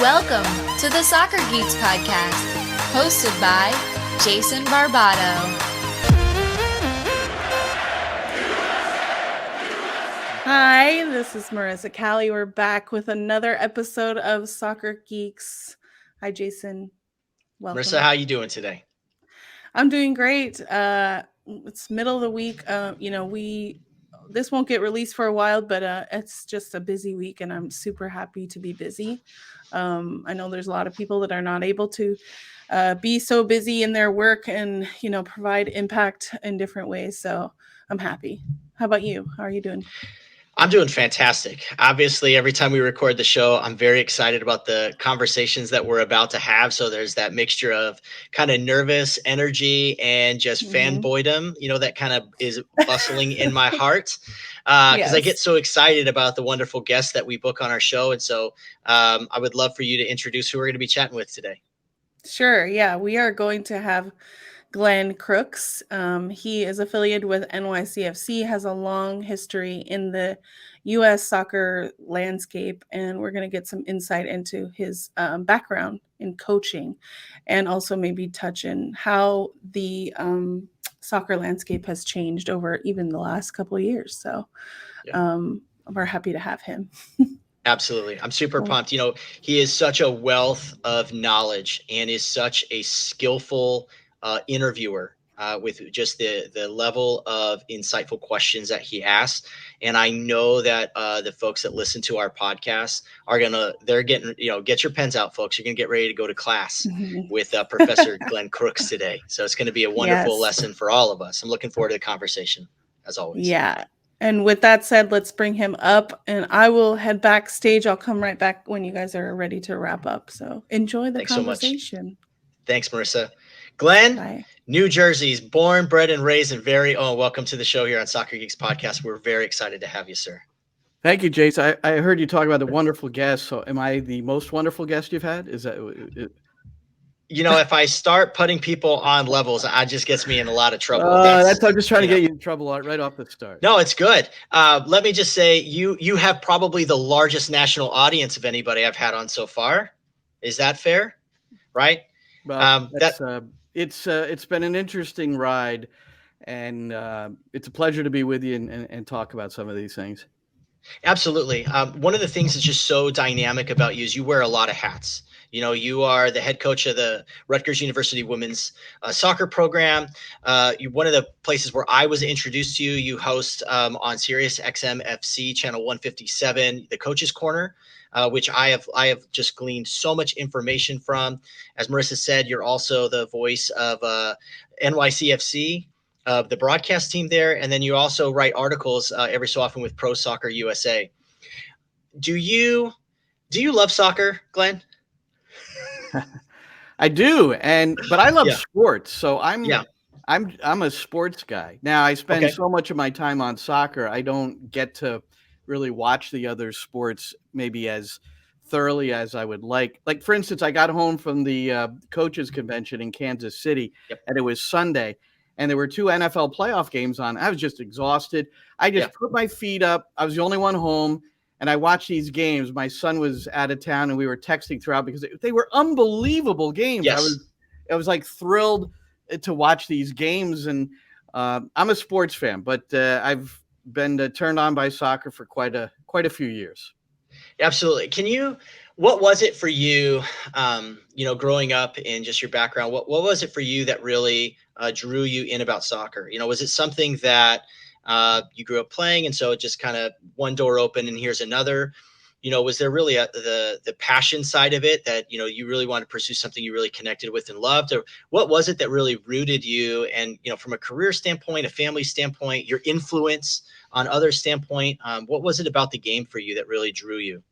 Welcome to the SoccerGeeks podcast, hosted by Jason Barbato. Hi, this is Marissa Callie. We're back with another episode of SoccerGeeks. Hi, Jason. Welcome. Marissa, how are you doing today? I'm doing great. It's middle of the week. This won't get released for a while, but it's just a busy week, and I'm super happy to be busy. I know there's a lot of people that are not able to be so busy in their work and, provide impact in different ways. So I'm happy. How about you? How are you doing? I'm doing fantastic. Obviously, every time we record the show, I'm very excited about the conversations that we're about to have. So there's that mixture of kind of nervous energy and just fanboydom, that kind of is bustling in my heart because I get so excited about the wonderful guests that we book on our show. And so I would love for you to introduce who we're going to be chatting with today. Sure. Yeah, we are going to have Glenn Crooks. He is affiliated with NYCFC, has a long history in the U.S. soccer landscape, and we're going to get some insight into his background in coaching and also maybe touch in how the soccer landscape has changed over even the last couple of years. So we're happy to have him. Absolutely. I'm super pumped. He is such a wealth of knowledge and is such a skillful interviewer with just the level of insightful questions that he asks. And I know that the folks that listen to our podcast get your pens out, folks. You're going to get ready to go to class with Professor Glenn Crooks today. So it's going to be a wonderful lesson for all of us. I'm looking forward to the conversation as always. Yeah. And with that said, let's bring him up and I will head backstage. I'll come right back when you guys are ready to wrap up. So enjoy the conversation. So much. Thanks, Marissa. Glenn, Bye. New Jersey's born, bred, and raised, and very own. Welcome to the show here on Soccer Geeks Podcast. We're very excited to have you, sir. Thank you, Jace. I heard you talk about the wonderful guest. So am I the most wonderful guest you've had? Is that it? If I start putting people on levels, it just gets me in a lot of trouble. I'm just trying to get you in trouble right off the start. No, it's good. Let me just say you have probably the largest national audience of anybody I've had on so far. Is that fair? Right? Well, it's been an interesting ride, and it's a pleasure to be with you and talk about some of these things. Absolutely. One of the things that's just so dynamic about you is you wear a lot of hats. You are the head coach of the Rutgers University women's soccer program. One of the places where I was introduced to you, you host on Sirius XM FC channel 157, the Coach's Corner, which I have just gleaned so much information from. As Marissa said, you're also the voice of NYCFC, the broadcast team there, and then you also write articles every so often with Pro Soccer USA. Do you love soccer, Glenn? I do, but I love sports, so I'm a sports guy. Now I spend so much of my time on soccer, I don't get to really watch the other sports maybe as thoroughly as I would like. Like, for instance, I got home from the coaches convention in Kansas City, and it was Sunday, and there were 2 NFL playoff games on. I was just exhausted. I just put my feet up. I was the only one home. And I watched these games. My son was out of town, and we were texting throughout because they were unbelievable games. Yes. I was like thrilled to watch these games. And I'm a sports fan, but I've been turned on by soccer for quite a few years. Absolutely. What was it for you, growing up in just your background? What was it for you that really drew you in about soccer? Was it something that you grew up playing, and so it just kind of one door open and here's another? Was there really the passion side of it that, you really wanted to pursue something you really connected with and loved? Or what was it that really rooted you? And, from a career standpoint, a family standpoint, your influence on other standpoint, what was it about the game for you that really drew you?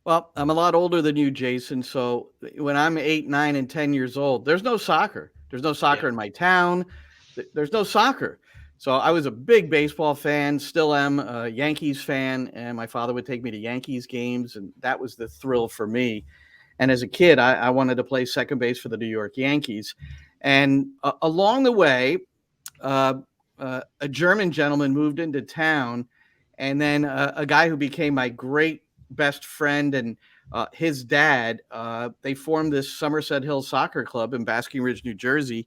Well, I'm a lot older than you, Jason. So when I'm 8, 9, and 10 years old, there's no soccer. There's no soccer in my town. There's no soccer. So I was a big baseball fan, still am a Yankees fan, and my father would take me to Yankees games, and that was the thrill for me. And as a kid, I wanted to play second base for the New York Yankees. And along the way, a German gentleman moved into town, and then a guy who became my great best friend and his dad, they formed this Somerset Hill Soccer Club in Basking Ridge, New Jersey,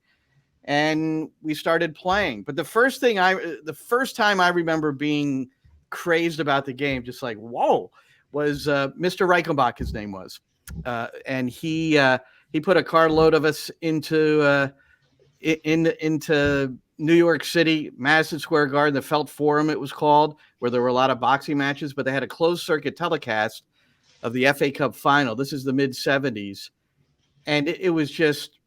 and we started playing. But the first time I remember being crazed about the game, just like, whoa, was Mr. Reichenbach, his name was. And he put a carload of us into New York City, Madison Square Garden, the Felt Forum, it was called, where there were a lot of boxing matches, but they had a closed circuit telecast of the FA Cup final. This is the mid 70s. And it was just,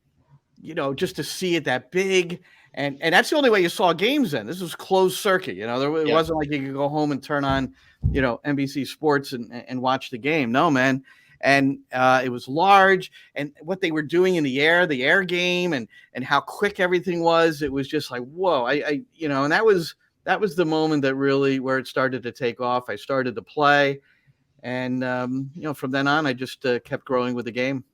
just to see it that big. And that's the only way you saw games then. This was closed circuit. It wasn't like you could go home and turn on, NBC Sports and watch the game. No, man. And it was large, and what they were doing in the air game, and how quick everything was. It was just like, whoa, and that was the moment that really where it started to take off. I started to play, and from then on, I just kept growing with the game.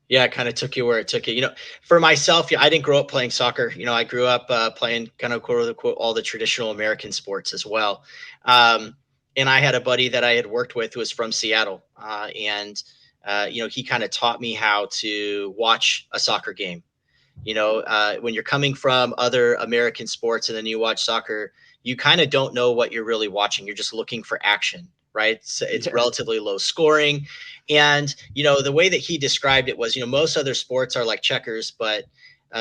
Yeah, it kind of took you where it took you. For myself, I didn't grow up playing soccer. I grew up playing kind of quote unquote all the traditional American sports as well. And I had a buddy that I had worked with who was from Seattle. And he kind of taught me how to watch a soccer game. When you're coming from other American sports and then you watch soccer, you kind of don't know what you're really watching. You're just looking for action, right? So it's relatively low scoring. And, the way that he described it was, most other sports are like checkers, but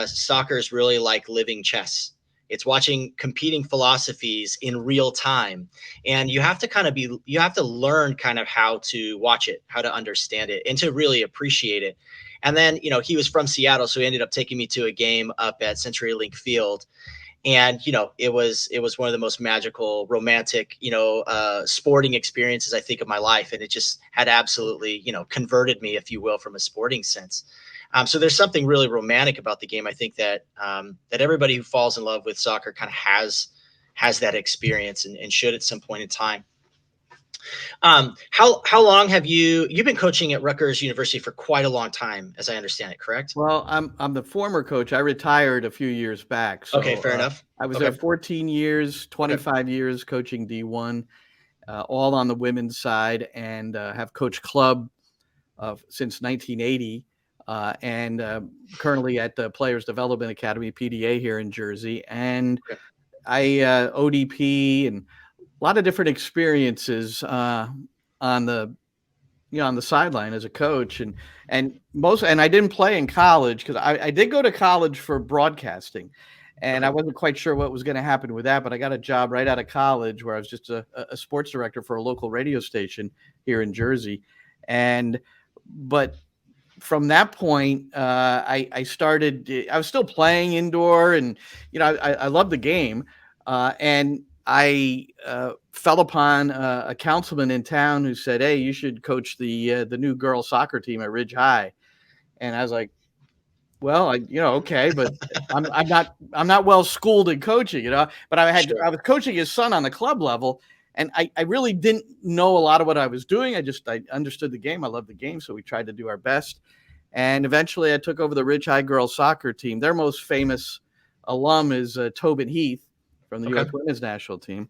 soccer is really like living chess. It's watching competing philosophies in real time. And you have to learn kind of how to watch it, how to understand it, and to really appreciate it. And then, he was from Seattle, so he ended up taking me to a game up at CenturyLink Field. And, it was one of the most magical, romantic, sporting experiences, I think, of my life. And it just had absolutely, converted me, if you will, from a sporting sense. So there's something really romantic about the game. I think that that everybody who falls in love with soccer kind of has that experience and should at some point in time. How long have you've been coaching at Rutgers University for quite a long time, as I understand it, correct? Well, I'm the former coach. I retired a few years back. So, okay, fair enough. I was there 14 years, 25 years coaching D1, all on the women's side, and have coached club since 1980. And currently at the Players Development Academy, PDA, here in Jersey. And I ODP and a lot of different experiences on the sideline as a coach, and I didn't play in college because I did go to college for broadcasting, and I wasn't quite sure what was going to happen with that, but I got a job right out of college where I was just a sports director for a local radio station here in Jersey. But from that point, I was still playing indoor, and I loved the game, and I fell upon a councilman in town who said, "Hey, you should coach the new girls soccer team at Ridge High." And I was like, "Well, okay, but I'm not well schooled in coaching, But I was coaching his son on the club level, and I really didn't know a lot of what I was doing. I understood the game. I loved the game, so we tried to do our best. And eventually, I took over the Ridge High girls soccer team. Their most famous alum is Tobin Heath from the U.S. women's national team,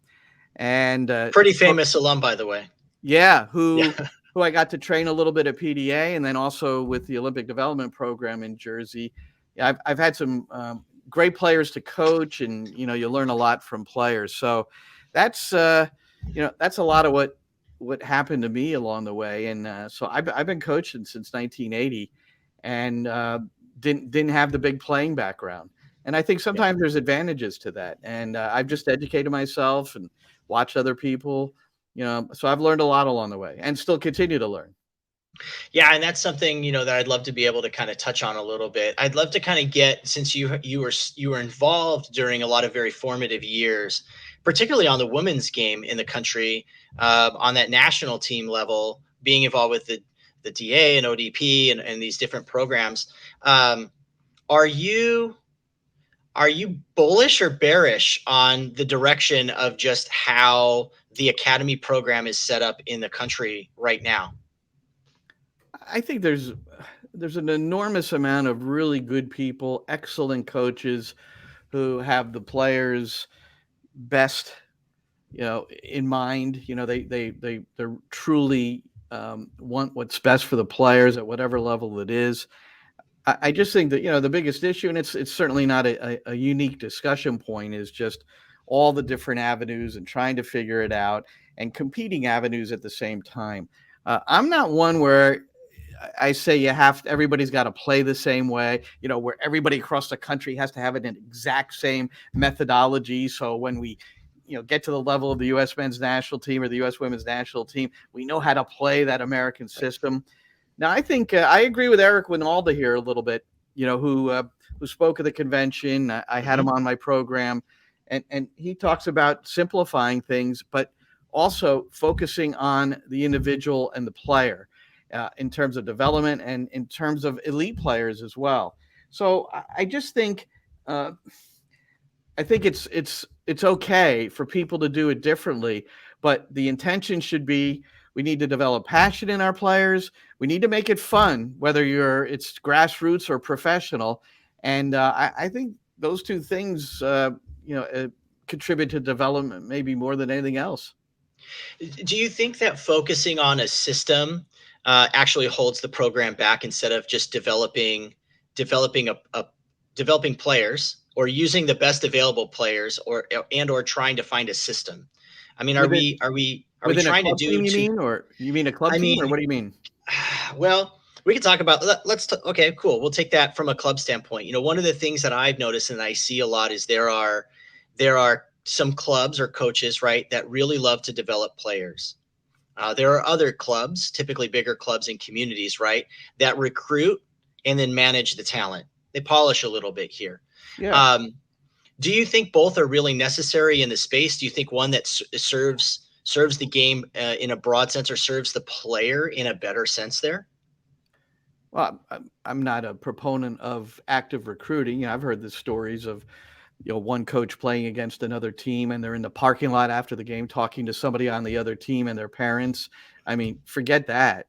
and pretty famous alum, by the way. Yeah, who I got to train a little bit at PDA, and then also with the Olympic Development Program in Jersey. I've had some great players to coach, and you learn a lot from players. So that's that's a lot of what happened to me along the way, and so I've been coaching since 1980, and didn't have the big playing background. And I think sometimes there's advantages to that. And I've just educated myself and watched other people, so I've learned a lot along the way and still continue to learn. Yeah. And that's something, that I'd love to be able to kind of touch on a little bit. I'd love to kind of get, since you were involved during a lot of very formative years, particularly on the women's game in the country, on that national team level, being involved with the DA and ODP and these different programs. Are you bullish or bearish on the direction of just how the academy program is set up in the country right now? I think there's an enormous amount of really good people, excellent coaches who have the players' best, in mind. They're truly want what's best for the players at whatever level it is. I just think that, the biggest issue, and it's certainly not a unique discussion point, is just all the different avenues and trying to figure it out and competing avenues at the same time. I'm not one where I say everybody's got to play the same way, where everybody across the country has to have an exact same methodology. So when we, get to the level of the U.S. men's national team or the U.S. women's national team, we know how to play that American system. Now, I think I agree with Eric Winalda here a little bit, who spoke at the convention. I had him on my program, and he talks about simplifying things, but also focusing on the individual and the player in terms of development and in terms of elite players as well. So I just think it's okay for people to do it differently, but the intention should be, we need to develop passion in our players. We need to make it fun, whether it's grassroots or professional. And I think those two things, contribute to development maybe more than anything else. Do you think that focusing on a system actually holds the program back instead of just developing players, or using the best available players, or trying to find a system? I mean, are we trying to do? You mean a club team, or what do you mean? Well, we can talk about. Okay, cool. We'll take that from a club standpoint. One of the things that I've noticed and I see a lot is there are some clubs or coaches, right, that really love to develop players. There are other clubs, typically bigger clubs in communities, right, that recruit and then manage the talent. They polish a little bit here. Yeah. Do you think both are really necessary in the space? Do you think one that serves the game in a broad sense, or serves the player in a better sense there? Well, I'm not a proponent of active recruiting. I've heard the stories of, one coach playing against another team, and they're in the parking lot after the game talking to somebody on the other team and their parents. I mean, forget that.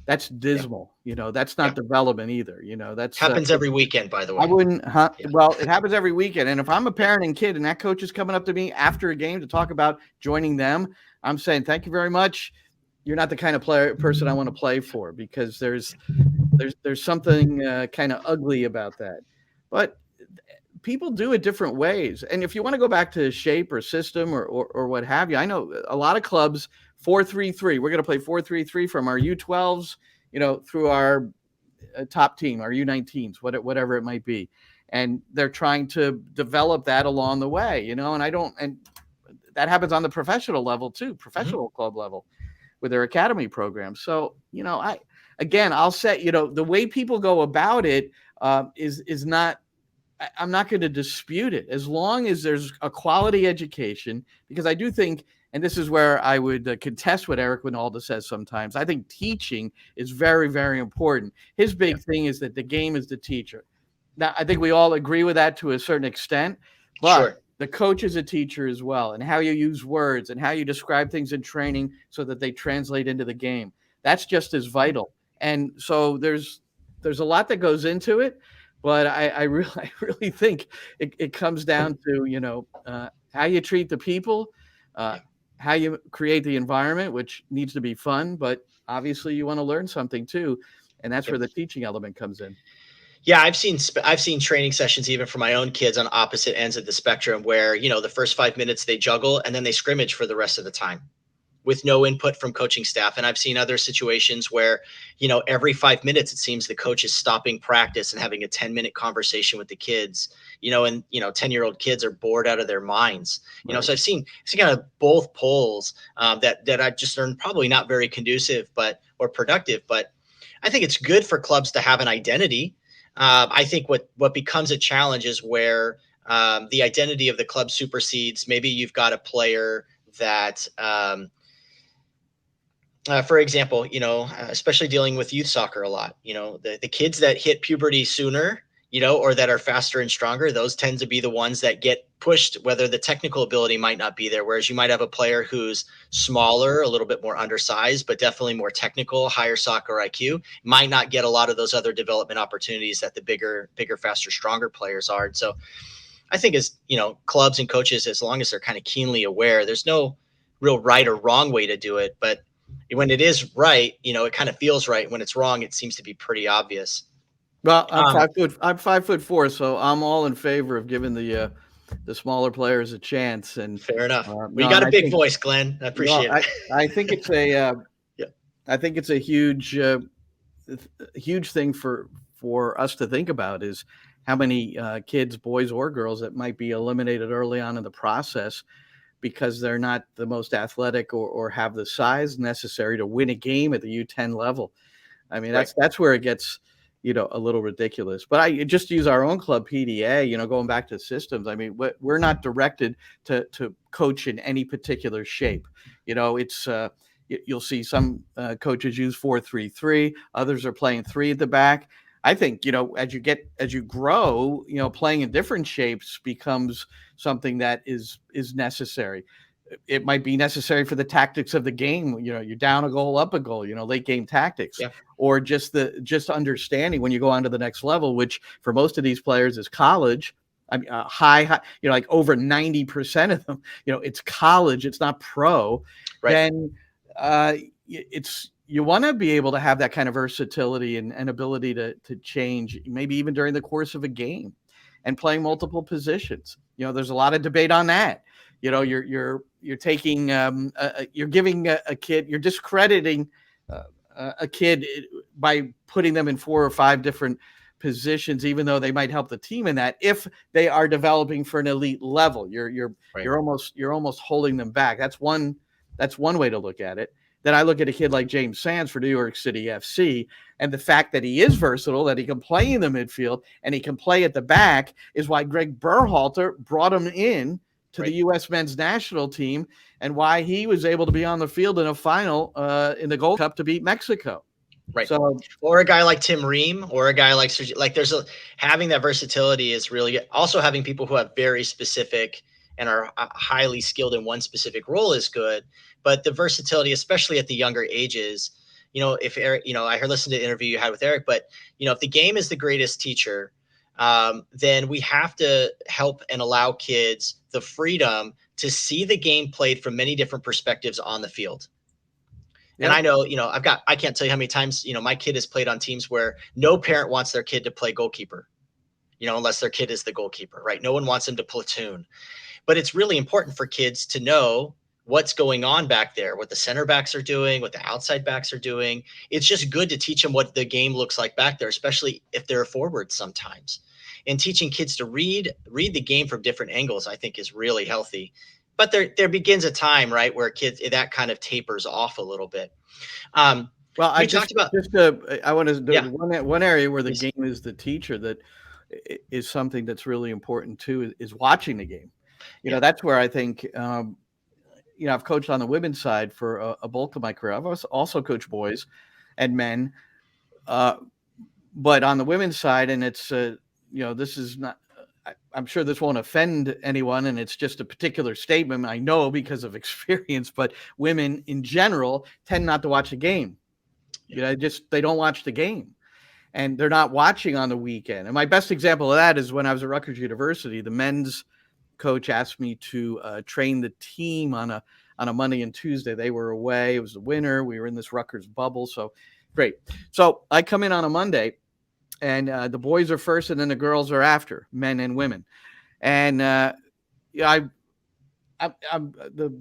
That's dismal. Yeah. That's not development either. That's happens every weekend, by the way. I wouldn't. Yeah. Well, it happens every weekend. And if I'm a parent and kid, and that coach is coming up to me after a game to talk about joining them, I'm saying, thank you very much. You're not the kind of person I want to play for, because there's something kind of ugly about that. But people do it different ways. And if you want to go back to shape or system or what have you, I know a lot of clubs, 4-3-3. We're going to play 4-3-3 from our U12s, through our top team, our U19s, whatever it might be. And they're trying to develop that along the way, and that happens on the professional level too, professional club level with their academy program. So, I'll say, the way people go about it is not, I'm not going to dispute it, as long as there's a quality education, because I do think, and this is where I would contest what Eric Winalda says sometimes, I think teaching is very, very important. His big thing is that the game is the teacher. Now, I think we all agree with that to a certain extent, but the coach is a teacher as well, and how you use words and how you describe things in training so that they translate into the game. That's just as vital. And so there's a lot that goes into it. But I really think it comes down to, how you treat the people, how you create the environment, which needs to be fun, but obviously you want to learn something too. And that's where the teaching element comes in. Yeah, I've seen training sessions even for my own kids on opposite ends of the spectrum where, the first 5 minutes they juggle and then they scrimmage for the rest of the time with no input from coaching staff. And I've seen other situations where, every 5 minutes, it seems the coach is stopping practice and having a 10-minute conversation with the kids, and 10-year-old kids are bored out of their minds, right. So I've seen kind of both poles that I just learned probably not very conducive, or productive, but I think it's good for clubs to have an identity. I think what becomes a challenge is where the identity of the club supersedes. Maybe you've got a player that, for example, especially dealing with youth soccer a lot, the kids that hit puberty sooner, or that are faster and stronger, those tend to be the ones that get pushed, whether the technical ability might not be there. Whereas you might have a player who's smaller, a little bit more undersized, but definitely more technical, higher soccer IQ, might not get a lot of those other development opportunities that the bigger, faster, stronger players are. And so I think as, clubs and coaches, as long as they're kind of keenly aware, there's no real right or wrong way to do it. But when it is right, it kind of feels right. When it's wrong, it seems to be pretty obvious. Well, I'm 5'4", so I'm all in favor of giving the smaller players a chance. And fair enough. You got a big voice, Glenn. I appreciate it. I think it's I think it's a huge thing for us to think about is how many kids, boys or girls, that might be eliminated early on in the process because they're not the most athletic or have the size necessary to win a game at the U10 level. I mean, that's where it gets, a little ridiculous. But I just use our own club, PDA, going back to systems. I mean, we're not directed to coach in any particular shape. It's you'll see some coaches use 4-3-3. Others are playing 3 at the back. I think, as you grow, playing in different shapes becomes something that is necessary. It might be necessary for the tactics of the game. You're down a goal, up a goal, late game tactics, or just understanding when you go on to the next level, which for most of these players is college. I mean, high, like over 90% of them, it's college, it's not pro. Right. Then you want to be able to have that kind of versatility and ability to change, maybe even during the course of a game, and playing multiple positions. There's a lot of debate on that. You're taking you're giving a kid, you're discrediting a kid by putting them in 4 or 5 different positions, even though they might help the team in that. If they are developing for an elite level, you're almost holding them back. That's one way to look at it. Then I look at a kid like James Sands for New York City FC, and the fact that he is versatile, that he can play in the midfield and he can play at the back, is why Greg Berhalter brought him in to the U.S. men's national team, and why he was able to be on the field in a final in the Gold Cup to beat Mexico. Right. So, or a guy like Tim Ream, or a guy like having that versatility is really good. Also, having people who have very specific and are highly skilled in one specific role is good. But the versatility, especially at the younger ages, if Eric, I listened to the interview you had with Eric, but if the game is the greatest teacher, then we have to help and allow kids the freedom to see the game played from many different perspectives on the field. And I know, I can't tell you how many times, my kid has played on teams where no parent wants their kid to play goalkeeper, unless their kid is the goalkeeper, right? No one wants them to platoon. But it's really important for kids to know what's going on back there, what the center backs are doing, what the outside backs are doing. It's just good to teach them what the game looks like back there, especially if they're forward sometimes. And teaching kids to read the game from different angles, I think, is really healthy. But there begins a time, right, where kids, that kind of tapers off a little bit. Well, I want to do one area where the game is the teacher that is something that's really important too, is watching the game. That's where I think, I've coached on the women's side for a bulk of my career. I've also coached boys and men, but on the women's side, and it's, this is not, I'm sure this won't offend anyone, and it's just a particular statement I know because of experience, but women in general tend not to watch the game. They don't watch the game, and they're not watching on the weekend. And my best example of that is when I was at Rutgers University. The men's coach asked me to train the team on a Monday and Tuesday. They were away. It was the winter. We were in this Rutgers bubble. So great. So I come in on a Monday, and the boys are first, and then the girls are after, men and women. And the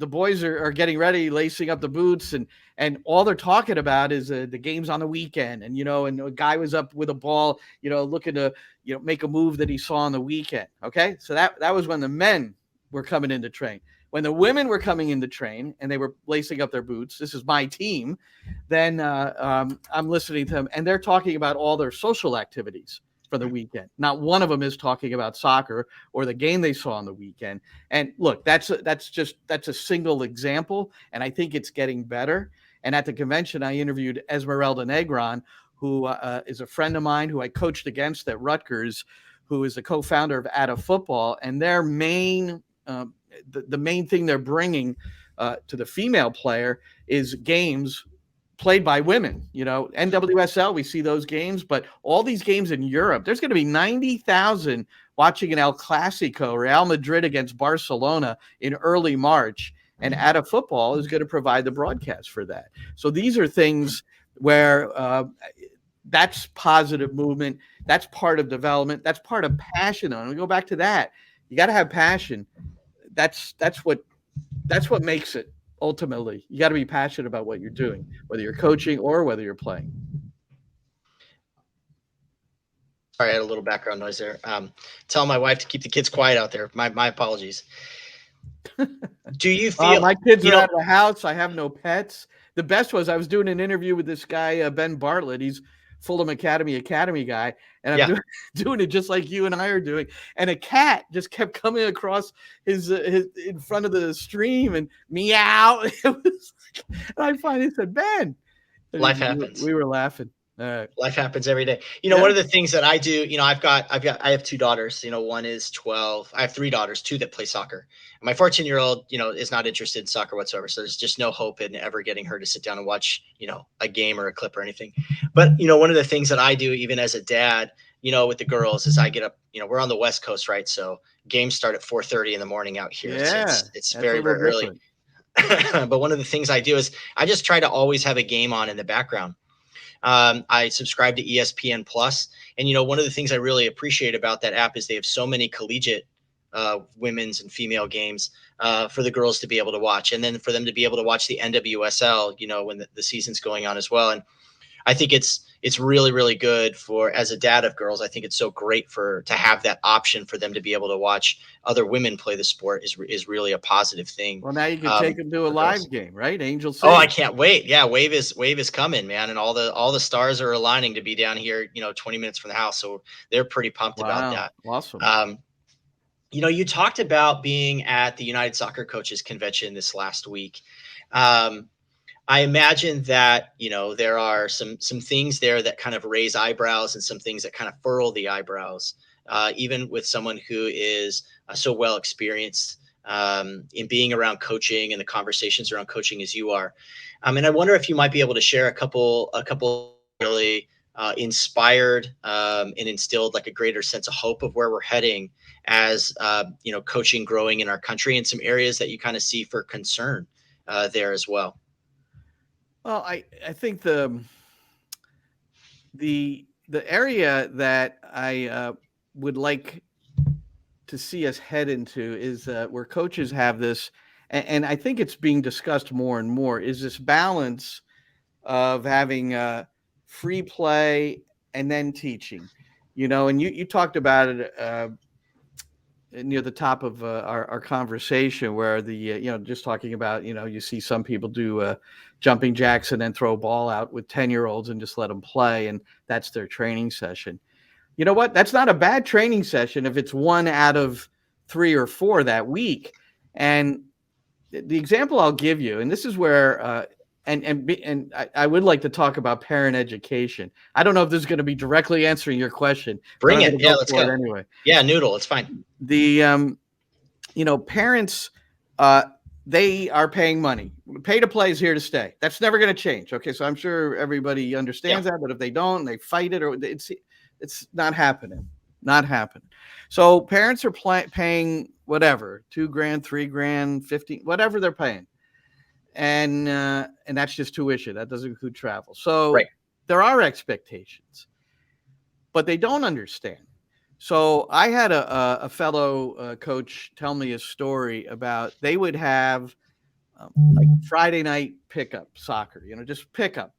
boys are getting ready, lacing up the boots, and all they're talking about is the games on the weekend. And, and a guy was up with a ball, looking to, make a move that he saw on the weekend. Okay. So that was when the men were coming in to train. When the women were coming in to train and they were lacing up their boots, this is my team, then I'm listening to them, and they're talking about all their social activities for the weekend. Not one of them is talking about soccer or the game they saw on the weekend. And look, that's a single example, and I think it's getting better. And at the convention, I interviewed Esmeralda Negron, who is a friend of mine who I coached against at Rutgers, who is the co-founder of Ada Football. And their main the main thing they're bringing to the female player is games played by women. NWSL, we see those games, but all these games in Europe, there's going to be 90,000 watching an El Clasico, Real Madrid against Barcelona in early March. and ATA Football is going to provide the broadcast for that. So these are things where that's positive movement. That's part of development. That's part of passion. And we go back to that. You got to have passion. That's what makes it. Ultimately, you got to be passionate about what you're doing, whether you're coaching or whether you're playing. Sorry, I had a little background noise there. Tell my wife to keep the kids quiet out there. My apologies. Do you feel my kids are out of the house? I have no pets. The best was I was doing an interview with this guy, Ben Bartlett. He's Fulham Academy guy. And I'm doing it just like you and I are doing. And a cat just kept coming across his in front of the stream and meow. And I finally said, Ben. Life happens. We were laughing. Life happens every day. One of the things that I do, I have 2 daughters. One is 12. I have 3 daughters, 2 that play soccer. And my 14-year-old, is not interested in soccer whatsoever. So there's just no hope in ever getting her to sit down and watch, a game or a clip or anything. But, one of the things that I do, even as a dad, with the girls, is I get up, we're on the West Coast, right? So games start at 4:30 in the morning out here. Yeah, it's very, very early. But one of the things I do is I just try to always have a game on in the background. I subscribe to ESPN Plus, and one of the things I really appreciate about that app is they have so many collegiate women's and female games for the girls to be able to watch, and then for them to be able to watch the NWSL, when the season's going on as well. And I think it's really, really good for, as a dad of girls, I think it's so great to have that option for them to be able to watch other women play the sport is really a positive thing. Well, now you can take them to a live game, right? Angel City. Oh, I can't wait. Yeah. Wave is coming, man. And all the stars are aligning to be down here, 20 minutes from the house. So they're pretty pumped about that. Awesome. You talked about being at the United Soccer Coaches Convention this last week. I imagine that, there are some things there that kind of raise eyebrows and some things that kind of furrow the eyebrows, even with someone who is so well experienced in being around coaching and the conversations around coaching as you are. And I wonder if you might be able to share a couple really inspired and instilled like a greater sense of hope of where we're heading as, coaching growing in our country, and some areas that you kind of see for concern there as well. Well, I think the area that I would like to see us head into is where coaches have this, and I think it's being discussed more and more, is this balance of having free play and then teaching, and you talked about it near the top of our conversation, where just talking about, you see some people do jumping jacks and then throw a ball out with 10-year-olds and just let them play. And that's their training session. You know what? That's not a bad training session if it's 1 out of 3 or 4 that week. And the example I'll give you, and this is where, and I would like to talk about parent education. I don't know if this is going to be directly answering your question. Bring it. Yeah, let's go. Anyway. Yeah, noodle. It's fine. The, parents, they are paying money. Pay to play is here to stay. That's never going to change. Okay, so I'm sure everybody understands that, but if they don't, they fight it, or it's not happening. Not happening. So parents are paying whatever, $2,000, $3,000, $15,000, whatever they're paying, and that's just tuition. That doesn't include travel. So there are expectations, but they don't understand. So I had a fellow coach tell me a story about they would have like Friday night pickup soccer, just pickup,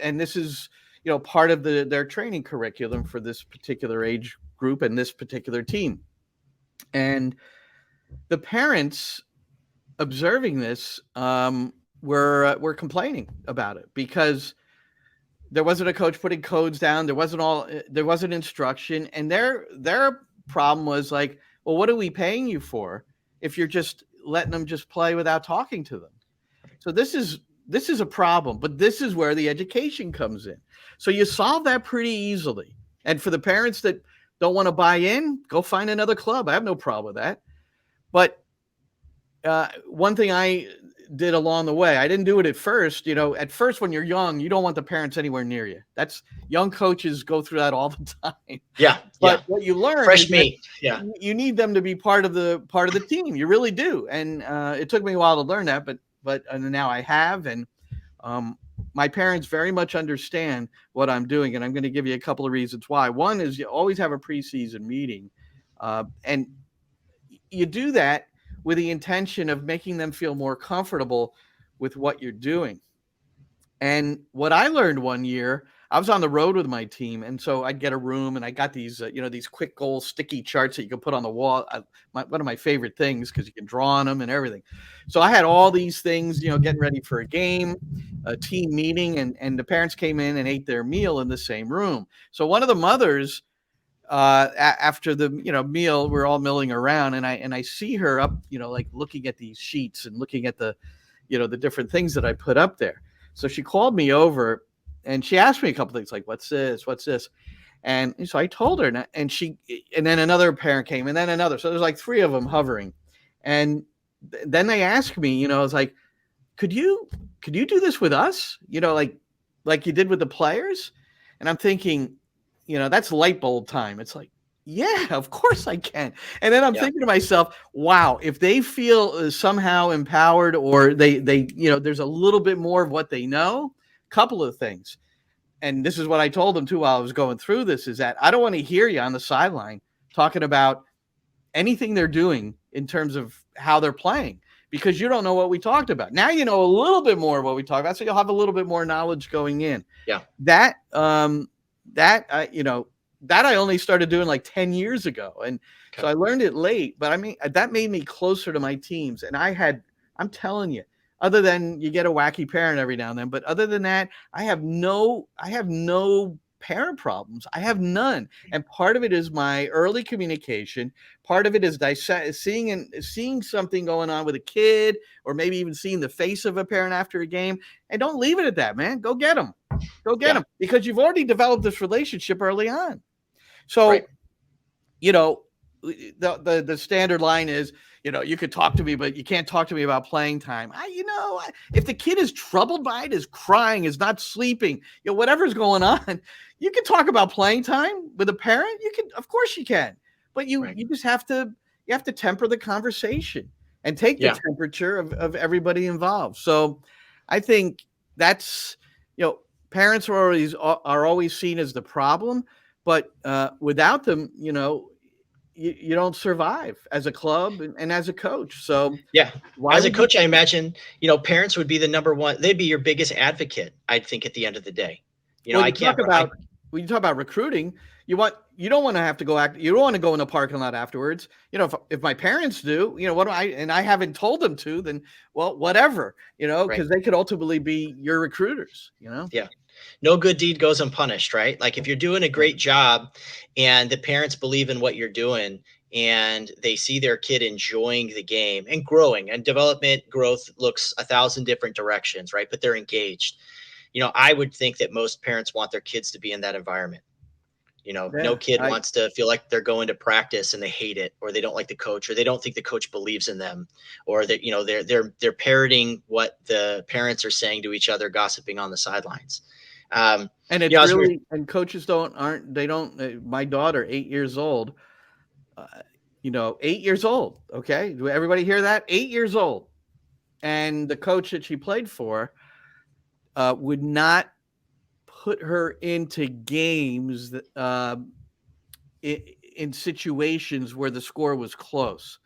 and this is, part of their training curriculum for this particular age group and this particular team. And the parents observing this were complaining about it because there wasn't a coach putting codes down. There wasn't instruction. And their problem was like, well, what are we paying you for if you're just letting them just play without talking to them? So this is a problem, but this is where the education comes in. So you solve that pretty easily. And for the parents that don't want to buy in, go find another club. I have no problem with that. But one thing did along the way. I didn't do it at first. At first when you're young, you don't want the parents anywhere near you. That's young coaches go through that all the time. Yeah. But what you learn fresh is meat. Yeah. You need them to be part of the team. You really do. And it took me a while to learn that, but now I have. And my parents very much understand what I'm doing. And I'm going to give you a couple of reasons why. One is you always have a preseason meeting. And you do that with the intention of making them feel more comfortable with what you're doing. And what I learned one year, I was on the road with my team. And so I'd get a room and I got these, these quick goal sticky charts that you can put on the wall. One of my favorite things, because you can draw on them and everything. So I had all these things, getting ready for a game, a team meeting, and the parents came in and ate their meal in the same room. So one of the mothers, after the meal, we're all milling around, and I see her up, like looking at these sheets and looking at the the different things that I put up there. So she called me over and she asked me a couple things like, what's this, and so I told her, and then another parent came, and then another. So there's like three of them hovering, and then they asked me, I was like, could you do this with us, like you did with the players? And I'm thinking, that's light bulb time. It's like, yeah, of course I can. And then I'm thinking to myself, wow, if they feel somehow empowered, or they there's a little bit more of what they know, couple of things. And this is what I told them too while I was going through this, is that I don't want to hear you on the sideline talking about anything they're doing in terms of how they're playing, because you don't know what we talked about. Now you know a little bit more of what we talked about, so you'll have a little bit more knowledge going in. Yeah. That I only started doing like 10 years ago. And so I learned it late, but I mean, that made me closer to my teams. And I'm telling you, other than you get a wacky parent every now and then, but other than that, I have no parent problems. I have none. And part of it is my early communication. Part of it is seeing something going on with a kid, or maybe even seeing the face of a parent after a game. And don't leave it at that, man. Go get them. Them, because you've already developed this relationship early on. So, the standard line is, you could talk to me, but you can't talk to me about playing time. If the kid is troubled by it, is crying, is not sleeping, whatever's going on, you can talk about playing time with a parent. You can, of course you can, but you just have to temper the conversation and take the temperature of everybody involved. So I think that's, parents are always seen as the problem, but without them, you don't survive as a club and as a coach. So as a coach, I imagine, parents would be the number one. They'd be your biggest advocate, I think, at the end of the day. When you talk about recruiting, you don't want to have to go you don't want to go in the parking lot afterwards. If my parents do, what do and I haven't told them to, then well, whatever, because they could ultimately be your recruiters, Yeah. No good deed goes unpunished, right? Like if you're doing a great job and the parents believe in what you're doing and they see their kid enjoying the game and growing, and growth looks 1,000 different directions, right? But they're engaged. I would think that most parents want their kids to be in that environment. No kid wants to feel like they're going to practice and they hate it, or they don't like the coach, or they don't think the coach believes in them, or that, they're parroting what the parents are saying to each other, gossiping on the sidelines. And it's and coaches my daughter, 8 years old, 8 years old. Okay. Do everybody hear that? 8 years old. And the coach that she played for, would not put her into games in situations where the score was close.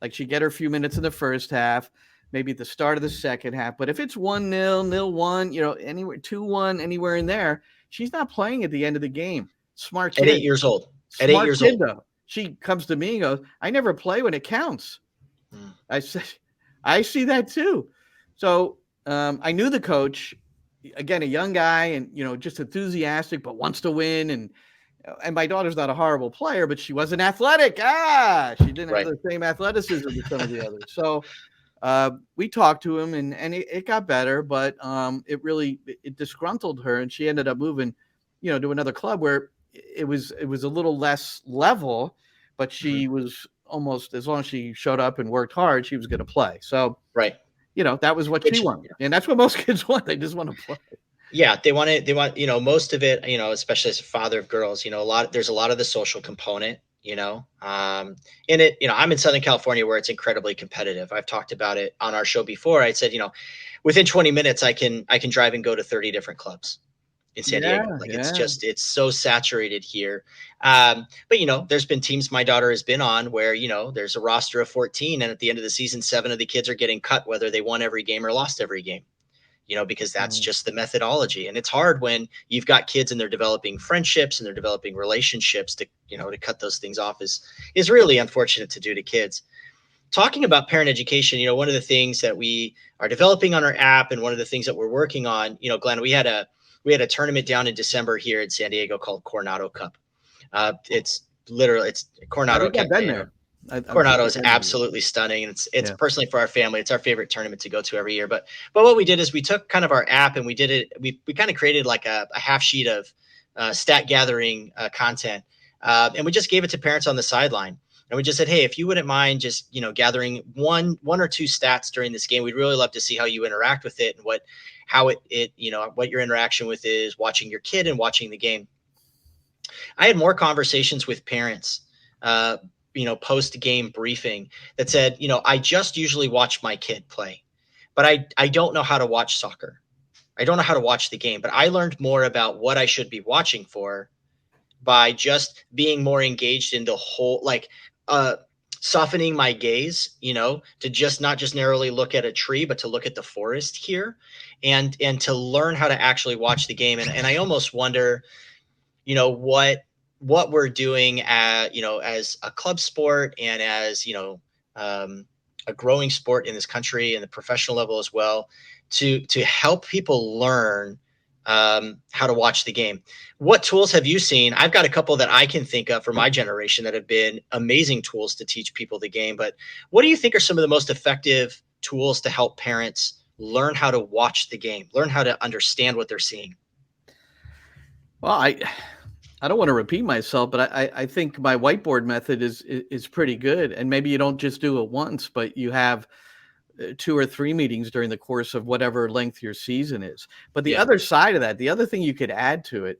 Like she'd get her a few minutes in the first half, maybe at the start of the second half. But if it's 1-0, 0-1, anywhere 2-1, anywhere in there, she's not playing at the end of the game. Smart kid. At 8 years old. At 8 years old. Though. She comes to me and goes, I never play when it counts. I said, I see that too. So I knew the coach, again, a young guy, and just enthusiastic, but wants to win. And my daughter's not a horrible player, but she wasn't athletic. She didn't have the same athleticism as some of the others. So we talked to him, and it got better, but it disgruntled her, and she ended up moving, to another club where it was a little less level, but she was almost, as long as she showed up and worked hard, she was going to play. So that was what she wanted. And that's what most kids want. They just want to play. Yeah, they want, most of it, especially as a father of girls, there's a lot of the social component, in it, I'm in Southern California where it's incredibly competitive. I've talked about it on our show before. I said, within 20 minutes, I can drive and go to 30 different clubs in San Diego. It's so saturated here. But there's been teams my daughter has been on where, there's a roster of 14. And at the end of the season, 7 of the kids are getting cut, whether they won every game or lost every game. Because that's just the methodology. And it's hard when you've got kids and they're developing friendships and they're developing relationships to cut those things off is really unfortunate to do to kids. Talking about parent education, one of the things that we are developing on our app and one of the things that we're working on, Glenn, we had a tournament down in December here in San Diego called Coronado Cup. It's Coronado Cup. Coronado is absolutely stunning. And it's personally for our family, it's our favorite tournament to go to every year. But what we did is we took kind of our app and we did it. We kind of created like a half sheet of stat gathering content. And we just gave it to parents on the sideline. And we just said, hey, if you wouldn't mind just, gathering one or two stats during this game, we'd really love to see how you interact with it and what your interaction with is watching your kid and watching the game. I had more conversations with parents, post-game briefing that said, I just usually watch my kid play, but I don't know how to watch soccer. I don't know how to watch the game, but I learned more about what I should be watching for by just being more engaged in the whole, softening my gaze, to just not just narrowly look at a tree, but to look at the forest here and to learn how to actually watch the game. And I almost wonder, what we're doing as a club sport and as, a growing sport in this country and the professional level as well, to help people learn how to watch the game. What tools have you seen? I've got a couple that I can think of for my generation that have been amazing tools to teach people the game. But what do you think are some of the most effective tools to help parents learn how to watch the game, learn how to understand what they're seeing? Well, I don't want to repeat myself, but I think my whiteboard method is pretty good. And maybe you don't just do it once, but you have 2 or 3 meetings during the course of whatever length your season is. But the other side of that, the other thing you could add to it,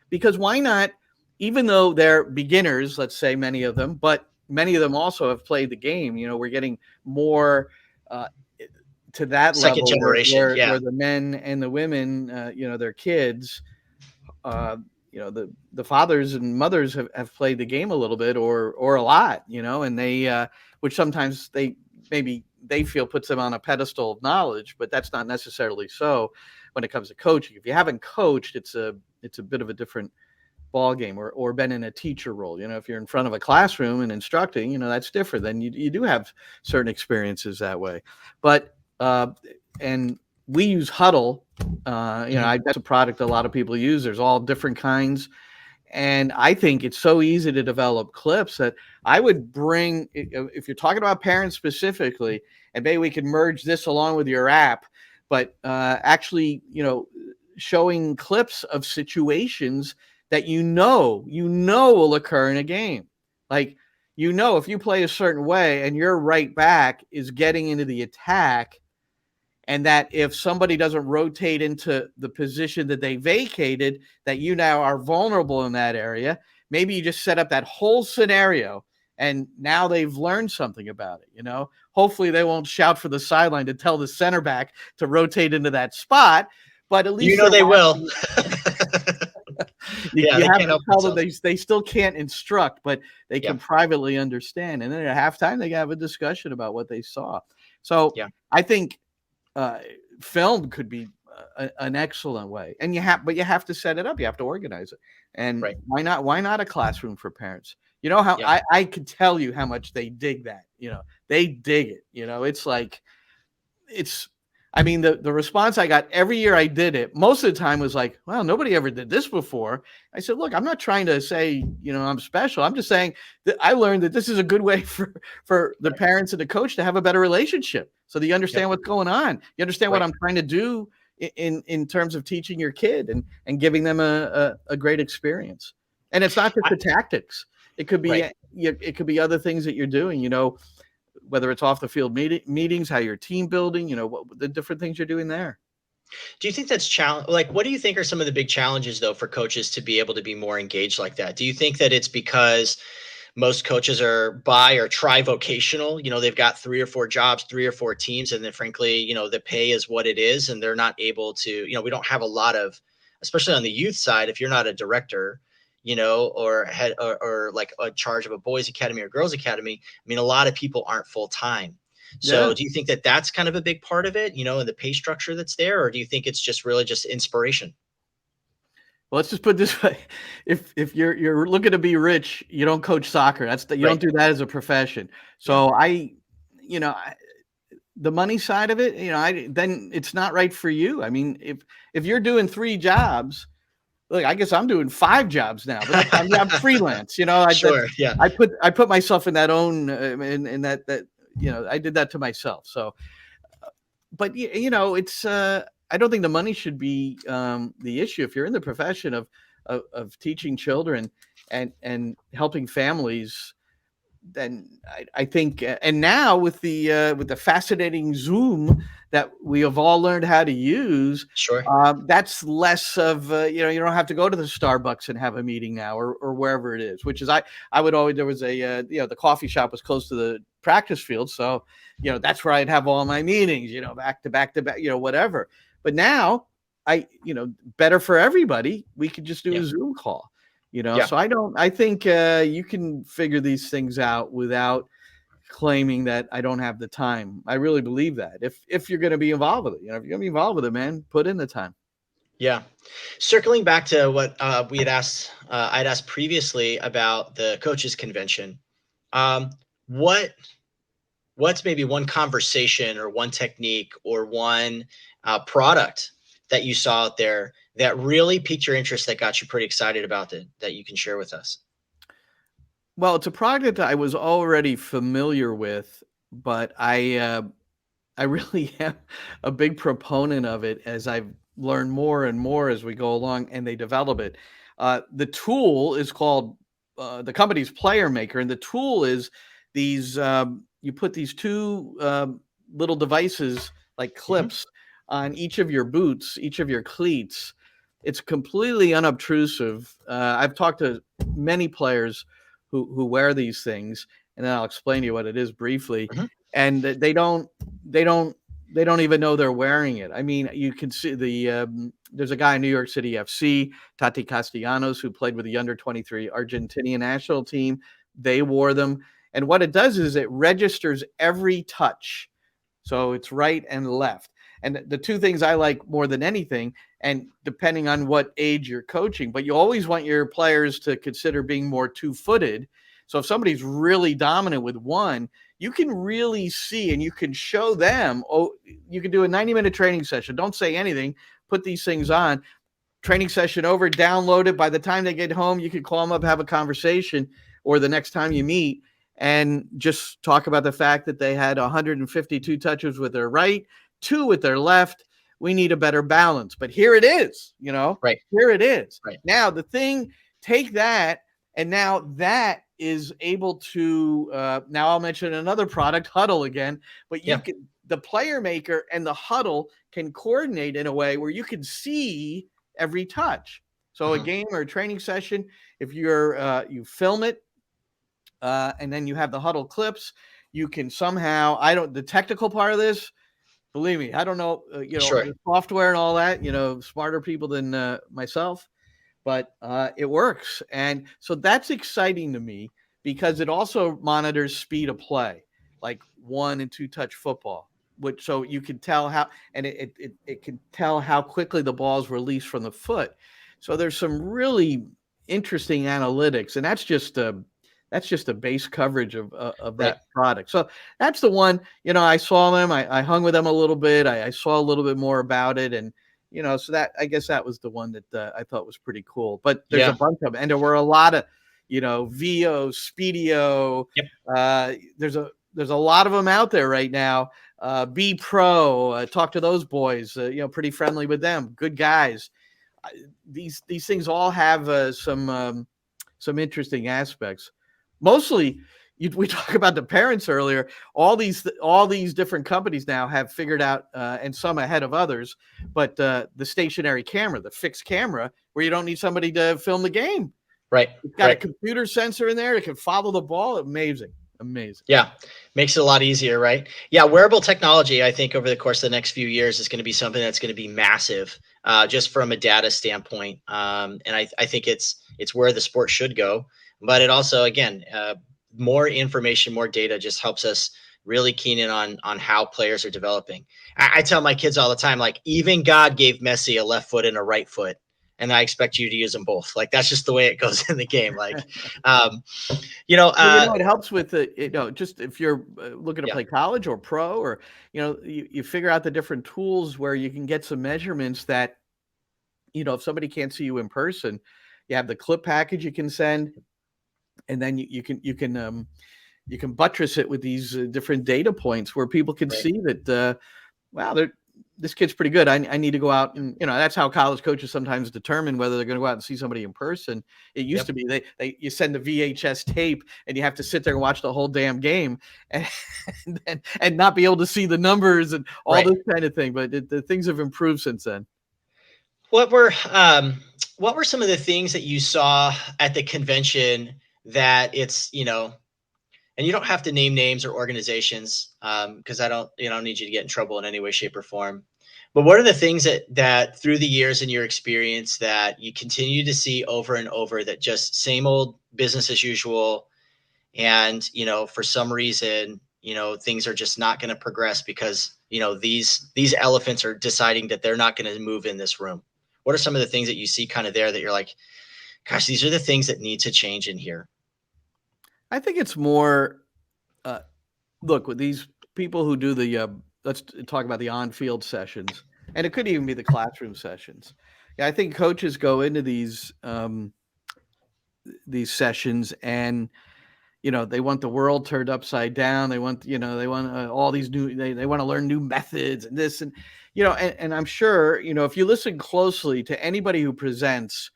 because why not, even though they're beginners, let's say many of them, but many of them also have played the game, we're getting more to that second level generation, where the men and the women, their kids, the fathers and mothers have played the game a little bit or a lot, and they, which sometimes they feel puts them on a pedestal of knowledge, but that's not necessarily so when it comes to coaching. If you haven't coached, it's a bit of a different ball game, or been in a teacher role. If you're in front of a classroom and instructing, that's different. Then you do have certain experiences that way. But and we use Huddle. That's a product a lot of people use. There's all different kinds. And I think it's so easy to develop clips that I would bring, if you're talking about parents specifically, and maybe we can merge this along with your app, but actually, showing clips of situations that will occur in a game. Like, if you play a certain way and your right back is getting into the attack, and that if somebody doesn't rotate into the position that they vacated, that you now are vulnerable in that area. Maybe you just set up that whole scenario and now they've learned something about it. Hopefully they won't shout for the sideline to tell the center back to rotate into that spot, but at least they will. you have to tell them they still can't instruct, but they can privately understand. And then at halftime, they have a discussion about what they saw. So I think film could be an excellent way, and you have to set it up. You have to organize it. And why not a classroom for parents? How I could tell you how much they dig that. They dig it. It's like, the response I got every year I did it, most of the time was like, well, nobody ever did this before. I said, look, I'm not trying to say, I'm special. I'm just saying that I learned that this is a good way for the parents and the coach to have a better relationship. So that you understand what's going on. You understand what I'm trying to do in terms of teaching your kid and giving them a great experience. And it's not just the tactics. It could be, it could be other things that you're doing. whether it's off the field meetings, how you're team building, what the different things you're doing there. Do you think that's what do you think are some of the big challenges though for coaches to be able to be more engaged like that? Do you think that it's because most coaches are tri-vocational, they've got 3 or 4 jobs, 3 or 4 teams, and then frankly, the pay is what it is, and they're not able to, we don't have a lot of, especially on the youth side, if you're not a director, or head or like a charge of a boys academy or girls academy, I mean, a lot of people aren't full time. So do you think that that's kind of a big part of it, and the pay structure that's there, or do you think it's just really just inspiration? Well, let's just put it this way: if you're looking to be rich, you don't coach soccer. You don't do that as a profession. So the money side of it, then it's not right for you. I mean, if you're doing 3 jobs, look, I guess I'm doing 5 jobs now, but I'm freelance. Sure, yeah. I put myself in that own in that I did that to myself. So, but it's I don't think the money should be the issue. If you're in the profession of teaching children and helping families, then I think, and now with the fascinating Zoom that we have all learned how to use, sure, that's less of you don't have to go to the Starbucks and have a meeting now or wherever it is. Which is I would always, there was a the coffee shop was close to the practice field, so that's where I'd have all my meetings, back to back, whatever. But now better for everybody, we could just do a Zoom call. So I think you can figure these things out without claiming that I don't have the time. I really believe that if you're going to be involved with it, if you're going to be involved with it, man, put in the time. Yeah. Circling back to what we had asked, I'd asked previously about the coaches convention. What's maybe one conversation or one technique or one product that you saw out there that really piqued your interest, that got you pretty excited about it, that you can share with us? Well, it's a product that I was already familiar with, but I really am a big proponent of it as I've learned more and more as we go along and they develop it. The tool is called, the company's Player Maker, and the tool is these, you put these 2 little devices like clips on each of your boots, each of your cleats. It's completely unobtrusive. I've talked to many players who wear these things, and then I'll explain to you what it is briefly. And they don't even know they're wearing it. I mean, you can see there's a guy in New York City FC, Tati Castellanos, who played with the under-23 Argentinian national team. They wore them. And what it does is it registers every touch. So it's right and left. And the 2 things I like more than anything, and depending on what age you're coaching, but you always want your players to consider being more 2-footed. So if somebody's really dominant with one, you can really see and you can show them, you can do a 90-minute training session. Don't say anything. Put these things on. Training session over, download it. By the time they get home, you can call them up, have a conversation, or the next time you meet, and just talk about the fact that they had 152 touches with their right, 2 with their left. We need a better balance. But here it is, Right. Here it is. Right. Now the thing, take that, and now that is able to, now I'll mention another product, Huddle again, but you can, the Player Maker and the Huddle can coordinate in a way where you can see every touch. So a game or a training session, if you're, you film it, and then you have the Huddle clips, you can somehow, the technical part of this, believe me, I don't know, the software and all that, smarter people than myself, but it works. And so that's exciting to me because it also monitors speed of play, like 1 and 2 touch football, which, so you can tell how, and it can tell how quickly the ball is released from the foot. So there's some really interesting analytics, and that's just a base coverage of that product. So that's the one, I saw them, I hung with them a little bit. I saw a little bit more about it. And, so that, I guess that was the one that I thought was pretty cool, but there's a bunch of them. And there were a lot of, VO, Speedio. There's a lot of them out there right now. Be Pro, talk to those boys, pretty friendly with them. Good guys. These things all have some interesting aspects. Mostly, we talk about the parents earlier. All these different companies now have figured out, and some ahead of others, but the stationary camera, the fixed camera, where you don't need somebody to film the game. Right. It's got a computer sensor in there. It can follow the ball. Amazing. Yeah. Makes it a lot easier, right? Yeah. Wearable technology, I think over the course of the next few years is going to be something that's going to be massive, just from a data standpoint. And I think it's where the sport should go, but it also, again, more information, more data just helps us really keen in on how players are developing. I tell my kids all the time, like, even God gave Messi a left foot and a right foot, and I expect you to use them both. Like, that's just the way it goes in the game. Like, it helps with just if you're looking to play college or pro, or, you figure out the different tools where you can get some measurements that, if somebody can't see you in person, you have the clip package you can send, and then you can buttress it with these different data points where people can see that, wow, this kid's pretty good. I need to go out, and that's how college coaches sometimes determine whether they're going to go out and see somebody in person. It used to be you send the VHS tape and you have to sit there and watch the whole damn game and not be able to see the numbers and all this kind of thing. But the things have improved since then. What were some of the things that you saw at the convention that it's, and you don't have to name names or organizations, because I don't need you to get in trouble in any way, shape, or form. But what are the things that through the years in your experience that you continue to see over and over, that just same old business as usual, and for some reason things are just not going to progress because these elephants are deciding that they're not going to move in this room? What are some of the things that you see kind of there that you're like, gosh, these are the things that need to change in here? I think it's more, look, with these people who do let's talk about the on-field sessions, and it could even be the classroom sessions. Yeah, I think coaches go into these sessions and, they want the world turned upside down. They want, all these new, they want to learn new methods and this, and, and I'm sure, if you listen closely to anybody who presents,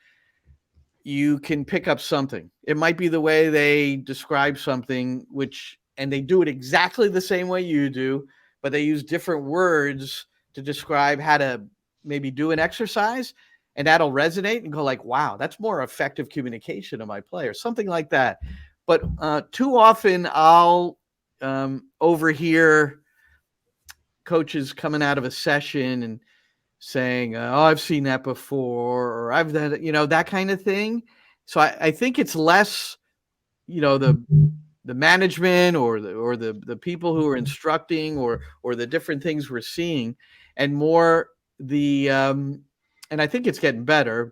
you can pick up something. It might be the way they describe something, and they do it exactly the same way you do, but they use different words to describe how to maybe do an exercise, and that'll resonate and go like, wow, that's more effective communication of my player, something like that. But too often I'll overhear coaches coming out of a session and saying, oh, I've seen that before, or I've done it, that kind of thing. So I think it's less, the management or the people who are instructing or the different things we're seeing, and more and I think it's getting better.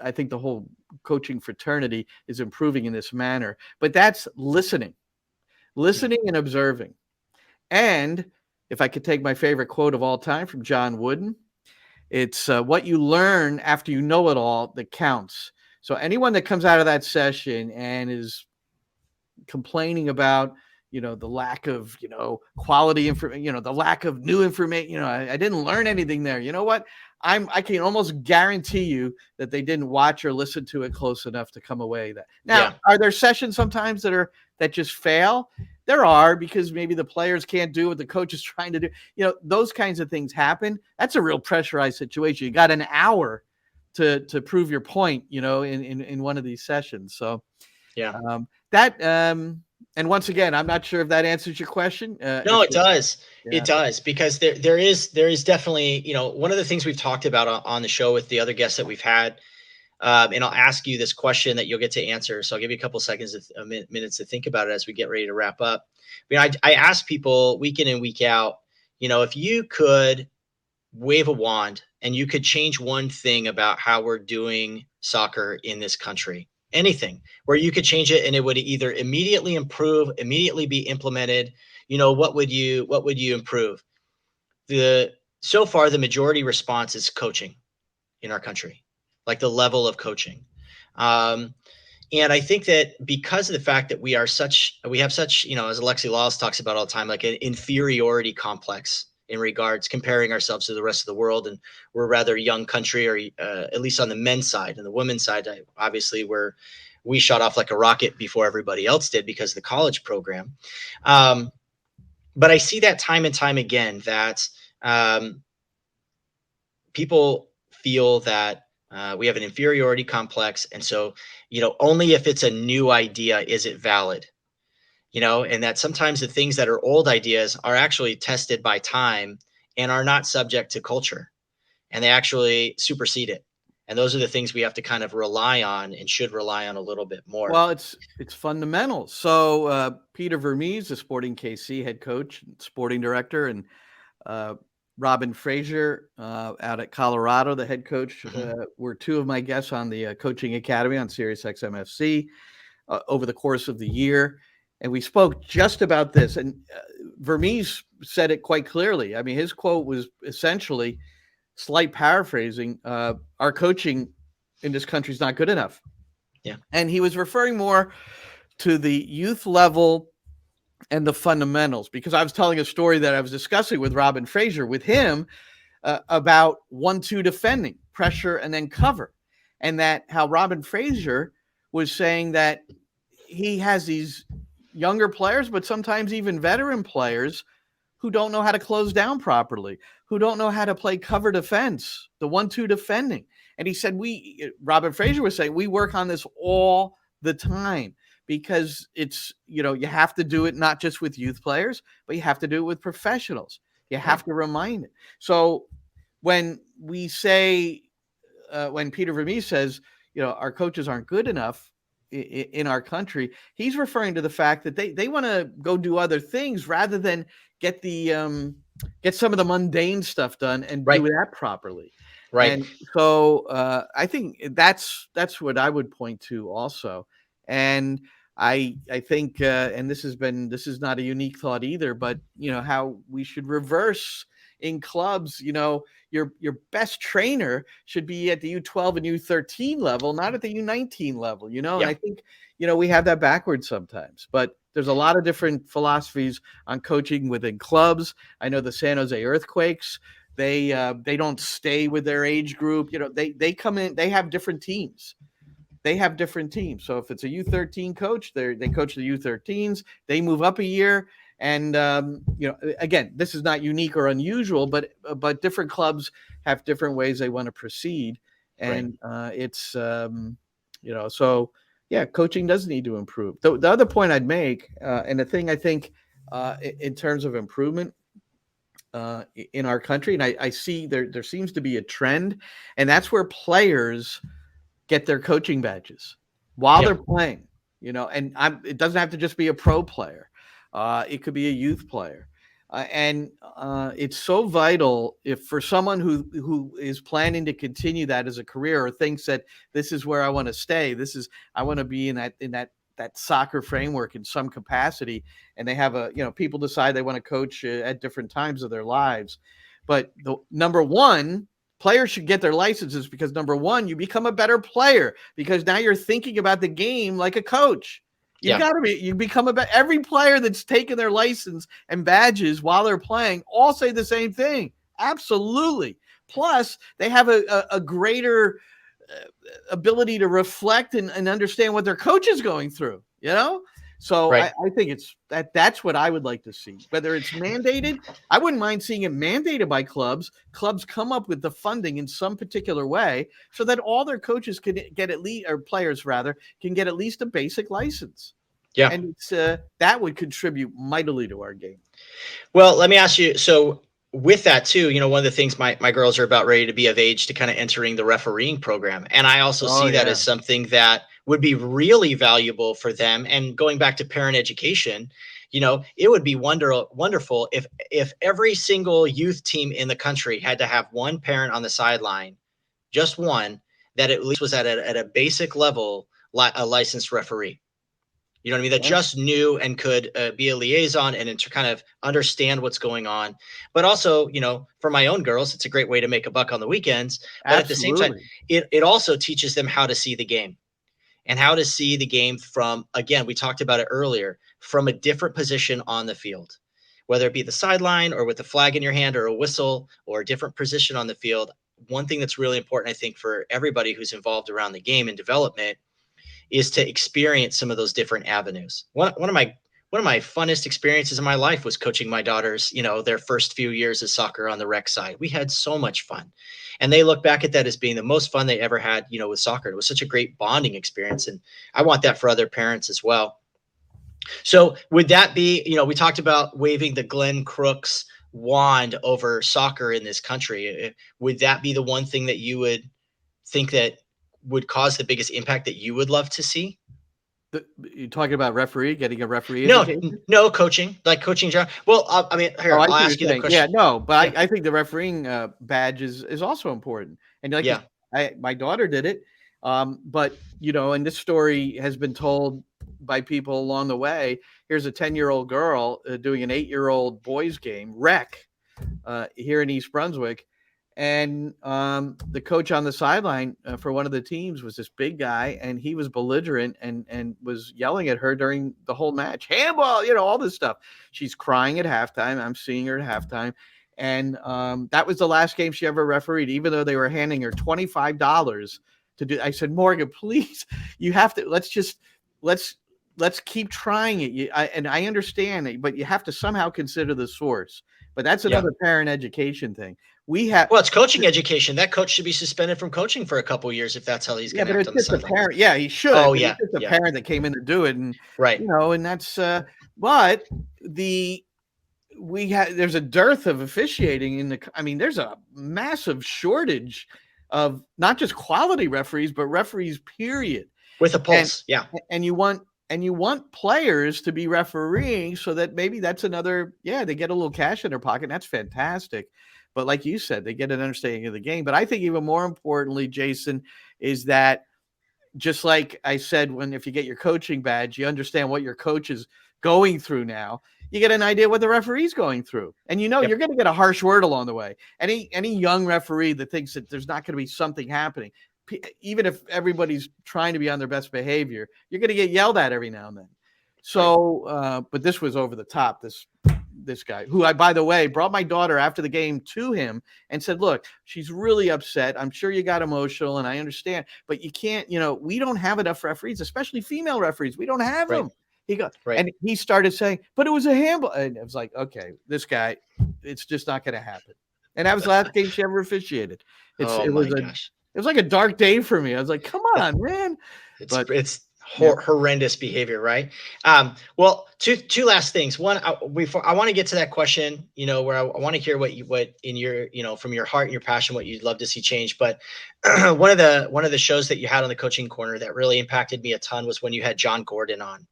I think the whole coaching fraternity is improving in this manner, but that's listening and observing. And if I could take my favorite quote of all time from John Wooden, it's what you learn after you know it all that counts. So anyone that comes out of that session and is complaining about, the lack of, quality information, the lack of new information, I didn't learn anything there. You know what? I can almost guarantee you that they didn't watch or listen to it close enough to come away that. Now, Are there sessions sometimes that just fail? There are, because maybe the players can't do what the coach is trying to do. Those kinds of things happen. That's a real pressurized situation. You got an hour to prove your point, in one of these sessions. So and once again, I'm not sure if that answers your question. No, it does. Yeah. It does, because there is definitely, one of the things we've talked about on the show with the other guests that we've had, and I'll ask you this question that you'll get to answer. So I'll give you a couple seconds, minutes to think about it as we get ready to wrap up. I ask people week in and week out, if you could wave a wand and you could change one thing about how we're doing soccer in this country, anything where you could change it and it would either immediately improve, immediately be implemented, what would you improve? So far, the majority response is coaching in our country, like the level of coaching. And I think that because of the fact that we have such, as Alexi Laws talks about all the time, like an inferiority complex in regards comparing ourselves to the rest of the world. And we're a rather young country, or at least on the men's side. And the women's side, obviously we're we shot off like a rocket before everybody else did because of the college program. But I see that time and time again that people feel that we have an inferiority complex. And so, only if it's a new idea is it valid, and that sometimes the things that are old ideas are actually tested by time and are not subject to culture, and they actually supersede it. And those are the things we have to kind of rely on and should rely on a little bit more. Well, it's fundamental. So Peter Vermees, the Sporting KC head coach, sporting director, and Robin Fraser out at Colorado, the head coach, were two of my guests on the Coaching Academy on Sirius XMFC over the course of the year. And we spoke just about this. And Vermees said it quite clearly. I mean, his quote was essentially, slight paraphrasing, our coaching in this country is not good enough. Yeah. And he was referring more to the youth level and the fundamentals, because I was telling a story that I was discussing with Robin Fraser with him about 1-2 defending, pressure and then cover. And that how Robin Fraser was saying that he has these younger players, but sometimes even veteran players who don't know how to close down properly, who don't know how to play cover defense, the 1-2 defending. And he said, Robin Fraser was saying, we work on this all the time, because it's, you have to do it not just with youth players, but you have to do it with professionals. You have to remind it. So when we say, when Peter Vermees says, our coaches aren't good enough in our country, he's referring to the fact that they want to go do other things rather than get some of the mundane stuff done and do that properly. Right. And so I think that's what I would point to also. And I think, and this is not a unique thought either, but how we should reverse in clubs. Your best trainer should be at the U12 and U13 level, not at the U19 level. And I think we have that backwards sometimes. But there's a lot of different philosophies on coaching within clubs. I know the San Jose Earthquakes, they don't stay with their age group. They come in, they have different teams. So if it's a U13 coach, they coach the U13s, they move up a year. And, again, this is not unique or unusual, but different clubs have different ways they want to proceed. And it's, so yeah, coaching does need to improve. The other point I'd make, and the thing I think in terms of improvement in our country, and I see there seems to be a trend, and that's where players get their coaching badges while they're playing, and it doesn't have to just be a pro player. It could be a youth player. And it's so vital if for someone who is planning to continue that as a career, or thinks that this is where I want to stay, I want to be in that soccer framework in some capacity, and they have people decide they want to coach at different times of their lives. But the number one, players should get their licenses because number one, you become a better player because now you're thinking about the game like a coach. You become every player that's taken their license and badges while they're playing all say the same thing. Absolutely. Plus, they have a greater ability to reflect and understand what their coach is going through, So I think that's what I would like to see. Whether it's mandated, I wouldn't mind seeing it mandated by clubs. Clubs come up with the funding in some particular way so that all their coaches can get at least, or players rather, can get at least a basic license. Yeah. And it's, that would contribute mightily to our game. Well, let me ask you, so with that too, one of the things my girls are about ready to be of age to kind of entering the refereeing program. And I also see that as something that would be really valuable for them. And going back to parent education, it would be wonderful if every single youth team in the country had to have one parent on the sideline, just one, that at least was at a basic level, a licensed referee. You know what I mean? That just knew and could be a liaison and to kind of understand what's going on. But also, for my own girls, it's a great way to make a buck on the weekends. But at the same time, it also teaches them how to see the game and how to see the game from, again, we talked about it earlier, from a different position on the field, whether it be the sideline or with a flag in your hand or a whistle or a different position on the field. One thing that's really important, I think, for everybody who's involved around the game and development is to experience some of those different avenues. One of my funnest experiences in my life was coaching my daughters, their first few years of soccer on the rec side. We had so much fun. And they look back at that as being the most fun they ever had, with soccer. It was such a great bonding experience. And I want that for other parents as well. So would that be, we talked about waving the Glenn Crooks wand over soccer in this country. Would that be the one thing that you would think that would cause the biggest impact that you would love to see? You're talking about getting a referee? No, coaching, like coaching job. Well, I mean, here, I'll ask you the question. Yeah, no, but yeah. I think the refereeing badge is also important. And my daughter did it. But, and this story has been told by people along the way. Here's a 10-year-old girl doing an 8-year-old boys game, rec, here in East Brunswick. And the coach on the sideline for one of the teams was this big guy, and he was belligerent and was yelling at her during the whole match. Handball, all this stuff. She's crying at halftime. I'm seeing her at halftime. And that was the last game she ever refereed, even though they were handing her $25 to do. I said, Morgan, please, you have to, let's keep trying it. And I understand it, but you have to somehow consider the source. But that's another parent education thing. It's coaching education. That coach should be suspended from coaching for a couple of years if that's how he's going to act on the sideline. Parent. Yeah, he should. Oh, yeah. It's just a parent that came in to do it, and right. And that's. But there's a dearth of officiating there's a massive shortage of not just quality referees, but referees, period. With a pulse, And you want players to be refereeing so that maybe that's another, they get a little cash in their pocket. And that's fantastic. But like you said, they get an understanding of the game. But I think even more importantly, Jason, is that just like I said, if you get your coaching badge, you understand what your coach is going through now. You get an idea what the referee's going through. And you're going to get a harsh word along the way. Any young referee that thinks that there's not going to be something happening, even if everybody's trying to be on their best behavior, you're going to get yelled at every now and then. So, but this was over the top. This guy, who I, by the way, brought my daughter after the game to him and said, look, she's really upset. I'm sure you got emotional and I understand, but you can't, we don't have enough referees, especially female referees. We don't have them. He goes, and he started saying, but it was a handball. And I was like, okay, this guy, it's just not going to happen. And that was the last game she ever officiated. It was like a dark day for me. I was like, come on, man. It's horrendous behavior, right? Well, two last things. One, I want to get to that question, where I want to hear what in your, from your heart and your passion, what you'd love to see change. But one of the shows that you had on the Coaching Corner that really impacted me a ton was when you had John Gordon on,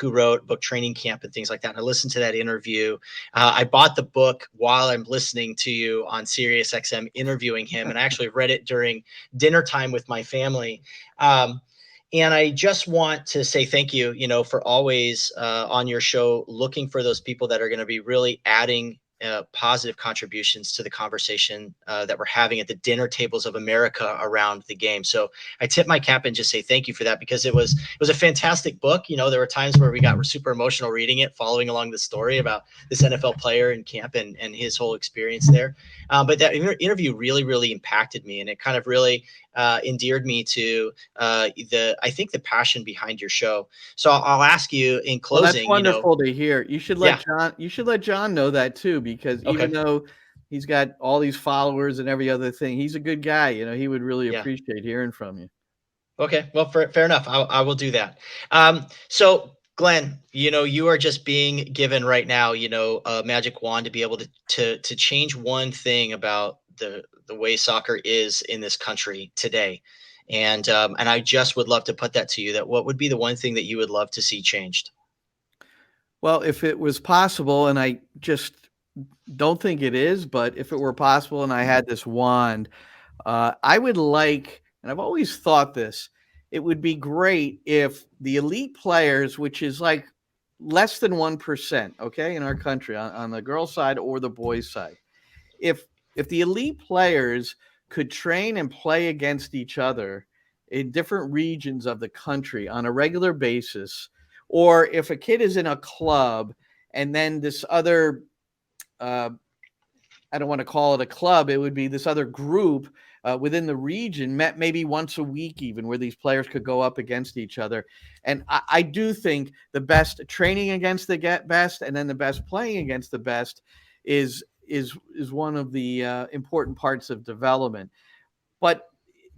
who wrote book Training Camp and things like that. And I listened to that interview. I bought the book while I'm listening to you on SiriusXM interviewing him, and I actually read it during dinner time with my family. And I just want to say thank you, for always on your show, looking for those people that are going to be really adding positive contributions to the conversation that we're having at the dinner tables of America around the game. So I tip my cap and just say thank you for that, because it was a fantastic book. There were times where we got super emotional reading it, following along the story about this NFL player in camp and his whole experience there. But that interview really, really impacted me, and it kind of really endeared me to I think the passion behind your show. So I'll ask you in closing. Well, that's wonderful to hear. You should let John. You should let John know that too, because even though he's got all these followers and every other thing, he's a good guy. He would really appreciate hearing from you. Okay, well, fair enough. I will do that. So Glenn, you are just being given right now, a magic wand to be able to change one thing about the way soccer is in this country today. And I just would love to put that to you, that what would be the one thing that you would love to see changed? Well, if it was possible, and I just don't think it is, but if it were possible and I had this wand, I would like, and I've always thought this, it would be great if the elite players, which is like less than 1%, okay, in our country on the girls' side or the boys' side, if the elite players could train and play against each other in different regions of the country on a regular basis, or if a kid is in a club and then this other I don't want to call it a club. It would be this other group within the region met maybe once a week, even, where these players could go up against each other. And I do think the best training against the best, and then the best playing against the best, is one of the important parts of development. But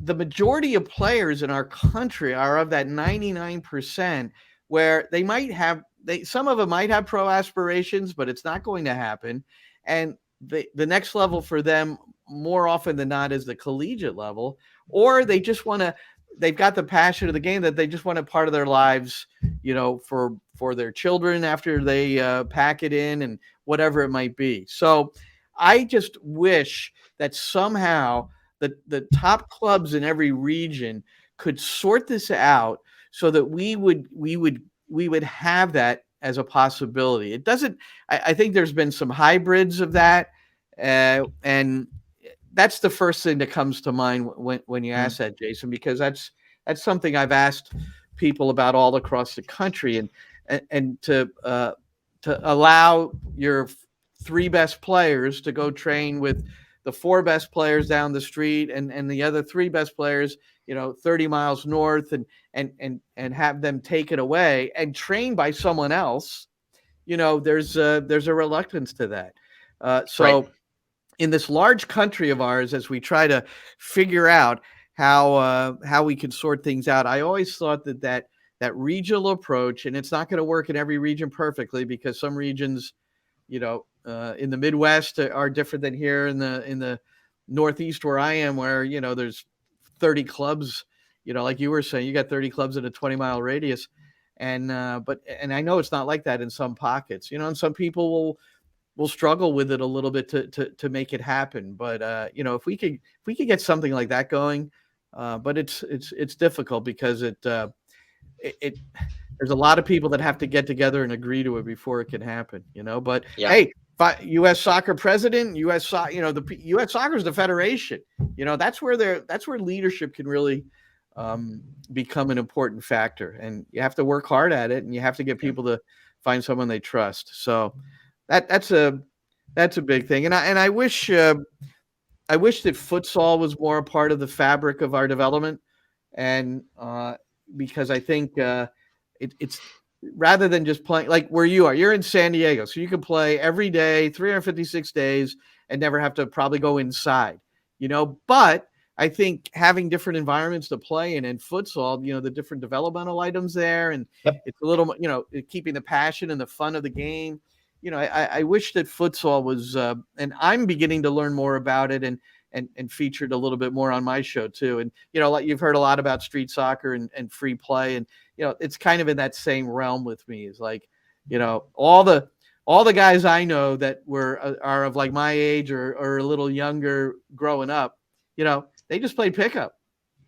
the majority of players in our country are of that 99%, where they might have, some of them might have pro aspirations, but it's not going to happen. And the next level for them, more often than not, is the collegiate level, or they just want to, they've got the passion of the game that they just want a part of their lives, for their children after they pack it in, and whatever it might be. So I just wish that somehow the top clubs in every region could sort this out, so that we would have that as a possibility. It doesn't. I think there's been some hybrids of that, and that's the first thing that comes to mind when you ask that, Jason, because that's something I've asked people about all across the country, and to allow your 3 best players to go train with the 4 best players down the street, and the other 3 best players, 30 miles north, and have them taken away and trained by someone else. There's a reluctance to that. So right. In this large country of ours, as we try to figure out how we can sort things out, I always thought that regional approach, and it's not going to work in every region perfectly, because some regions, in the Midwest are different than here in the Northeast, where I am, where, there's 30 clubs, like you were saying, you got 30 clubs in a 20-mile radius. And I know it's not like that in some pockets, and some people will struggle with it a little bit to make it happen. But, if we could get something like that going, but it's difficult, because there's a lot of people that have to get together and agree to it before it can happen, but yeah. Hey, U.S. Soccer president, the U.S. Soccer is the federation, that's where leadership can really become an important factor, and you have to work hard at it, and you have to get people to find someone they trust. So that's a big thing. And I wish that futsal was more a part of the fabric of our development, and because I think it's rather than just playing like where you are. You're in San Diego, so you can play every day, 356 days, and never have to probably go inside. But I think having different environments to play in, and futsal, the different developmental items there, and yep. It's a little, keeping the passion and the fun of the game. I wish that futsal was, and I'm beginning to learn more about it, and featured a little bit more on my show too. And, like you've heard a lot about street soccer and free play, and, it's kind of in that same realm with me. Is like, all the guys I know that are of like my age or a little younger growing up, they just played pickup.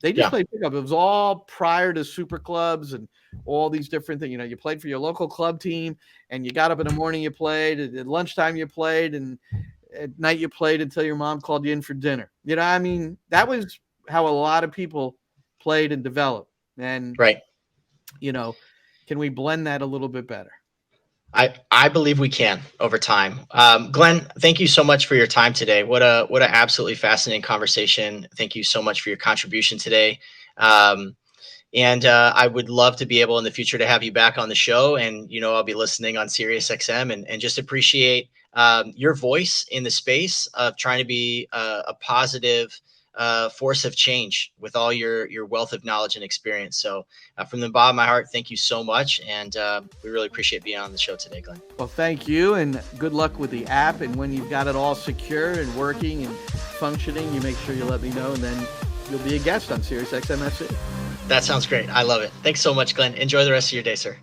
They just played pickup. It was all prior to super clubs and all these different things. You played for your local club team, and you got up in the morning, you played, at lunchtime you played, and at night you played until your mom called you in for dinner. That was how a lot of people played and developed. And right. Can we blend that a little bit better? I believe we can over time. Glenn, thank you so much for your time today. What an absolutely fascinating conversation. Thank you so much for your contribution today. And I would love to be able in the future to have you back on the show. And, I'll be listening on SiriusXM, and just appreciate your voice in the space of trying to be a positive force of change with all your wealth of knowledge and experience. So from the bottom of my heart, thank you so much. And we really appreciate being on the show today, Glenn. Well, thank you, and good luck with the app. And when you've got it all secure and working and functioning, you make sure you let me know, and then you'll be a guest on SiriusXM FC. That sounds great. I love it. Thanks so much, Glenn. Enjoy the rest of your day, sir.